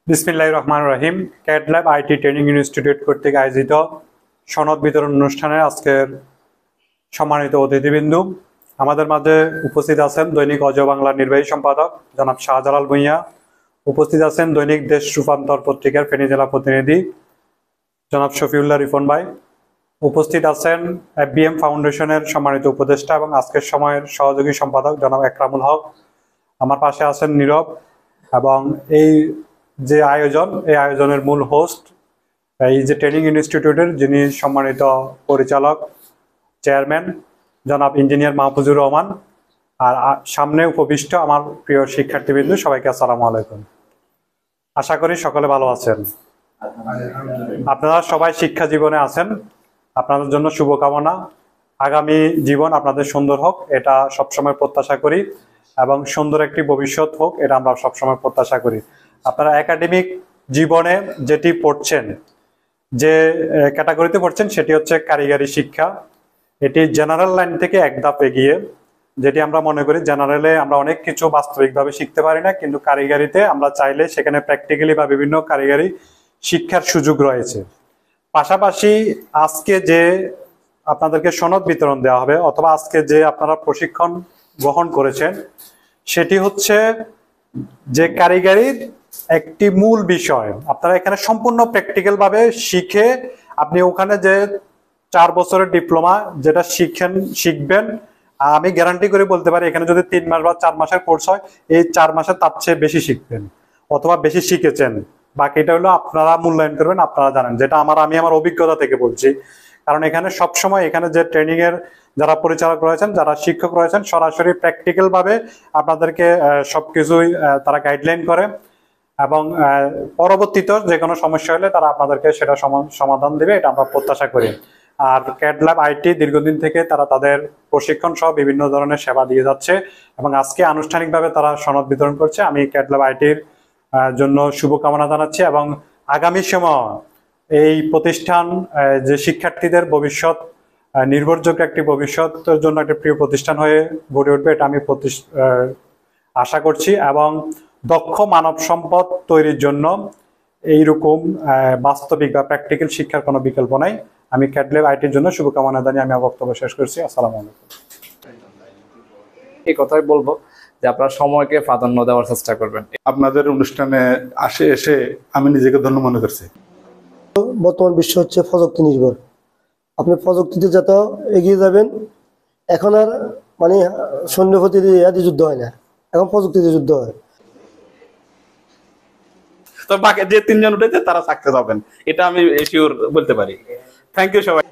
বিসমিল্লাহির রহমানির রহিম। Cat Lab IT Training Institute কর্তৃক আয়োজিত সনদ বিতরণ অনুষ্ঠানে আজকের সম্মানিত অতিথিবৃন্দ, আমাদের মাঝে উপস্থিত আছেন দৈনিক অজয় বাংলার নির্বাহী সম্পাদক জনাব শাহজালাল ভূঁইয়া, উপস্থিত আছেন দৈনিক দেশ রূপান্তর পত্রিকার ফেনী জেলা প্রতিনিধি জনাব শফিউল্লাহ রিফন ভাই, উপস্থিত আছেন FBM ফাউন্ডেশনের সম্মানিত উপদেষ্টা এবং আজকের সময়ের সহযোগী সম্পাদক জনাব একরামুল হক, আমার পাশে আছেন নীরব, এবং এই যে আয়োজন, এই আয়োজনের মূল হোস্ট এই যে ট্রেনিং ইনস্টিটিউটের যিনি সম্মানিত পরিচালক চেয়ারম্যান জনাব ইঞ্জিনিয়ার মাহফুজুর রহমান, আর সামনে উপবিষ্ট আমার প্রিয় শিক্ষার্থীবৃন্দ, সবাইকে আসসালামু আলাইকুম। আশা করি সকলে ভালো আছেন। আপনারা সবাই শিক্ষা জীবনে আছেন, আপনাদের জন্য শুভকামনা। আগামী জীবন আপনাদের সুন্দর হোক, এটা সবসময় প্রত্যাশা করি, এবং সুন্দর একটি ভবিষ্যৎ হোক, এটা আমরা সবসময় প্রত্যাশা করি। আপনারা একাডেমিক জীবনে যেটি পড়ছেন, যে ক্যাটাগরিতে পড়ছেন, সেটি হচ্ছে কারিগরি শিক্ষা। এটি জেনারেল লাইন থেকে এক ধাপ এগিয়ে, যেটি আমরা মনে করি জেনারেলে আমরা অনেক কিছু বাস্তবিকভাবে শিখতে পারি না, কিন্তু কারিগরিতে আমরা চাইলে সেখানে প্র্যাকটিক্যালি বা বিভিন্ন কারিগরি শিক্ষার সুযোগ রয়েছে। পাশাপাশি আজকে যে আপনাদেরকে সনদ বিতরণ দেওয়া হবে, অথবা আজকে যে আপনারা প্রশিক্ষণ গ্রহণ করেছেন, সেটি হচ্ছে যে কারিগরির একটি মূল বিষয়। আপনারা এখানে সম্পূর্ণ প্র্যাকটিক্যাল ভাবে শিখে আপনি ওখানে যে 4 বছরের ডিপ্লোমা যেটা শিখবেন, আমি গ্যারান্টি করে বলতে পারি এখানে যদি 3 মাস বা 4 মাসের কোর্স হয়, এই 4 মাসে তার চেয়ে বেশি শিখবেন অথবা বেশি শিখেছেন। বাকিটা হলো আপনারা মূল্যায়ন করবেন, আপনারা জানেন, যেটা আমি আমার অভিজ্ঞতা থেকে বলছি। কারণ এখানে সবসময় এখানে যে ট্রেনিং এর যারা পরিচালক রয়েছেন, যারা শিক্ষক রয়েছেন, সরাসরি প্র্যাকটিক্যাল ভাবে আপনাদেরকে সবকিছুই তারা গাইডলাইন করে, এবং পরবর্তীতে যে কোনো সমস্যা হলে তারা আপনাদেরকে সেটা সমাধান দেবে, এটা আমরা প্রত্যাশা করি। আর ক্যাট ল্যাব আইটি দীর্ঘদিন থেকে তারা তাদের প্রশিক্ষণ সহ বিভিন্ন ধরনের সেবা দিয়ে যাচ্ছে, এবং আজকে আনুষ্ঠানিকভাবে তারা সনদ বিতরণ করছে। আমি ক্যাট ল্যাব আইটির জন্য শুভকামনা জানাচ্ছি, এবং আগামী সময় এই প্রতিষ্ঠান যে শিক্ষার্থীদের ভবিষ্যৎ নির্ভরযোগ্য একটি ভবিষ্যতের জন্য একটি প্রিয় প্রতিষ্ঠান হয়ে গড়ে উঠবে, এটা আমি আশা করছি। এবং দক্ষ মানব সম্পদ তৈরির জন্য এইরকম বাস্তবিক বা প্র্যাকটিক্যাল শিক্ষার কোনো বিকল্প নাই। আমি ক্যাট ল্যাব আইটির জন্য শুভকামনা জানিয়ে আমি আমার বক্তব্য শেষ করছি। আসসালামু আলাইকুম। এই কথাই বলবো যে আপনারা সময়কে প্রাধান্য দেওয়ার চেষ্টা করবেন। আপনাদের অনুষ্ঠানে এসে আমি নিজেকে ধন্য মনে করছি। বর্তমান বিশ্ব হচ্ছে প্রযুক্তি নির্ভর, আপনি প্রযুক্তিতে যত এগিয়ে যাবেন, এখন আর মানে সৈন্যপতি যুদ্ধ হয় না, এখন প্রযুক্তিতে যুদ্ধ হয়। তো বাকি যে 3 জন উঠেছে তারা সাকসেস হবেন, এটা আমি শিওর বলতে পারি। থ্যাংক ইউ সবাই।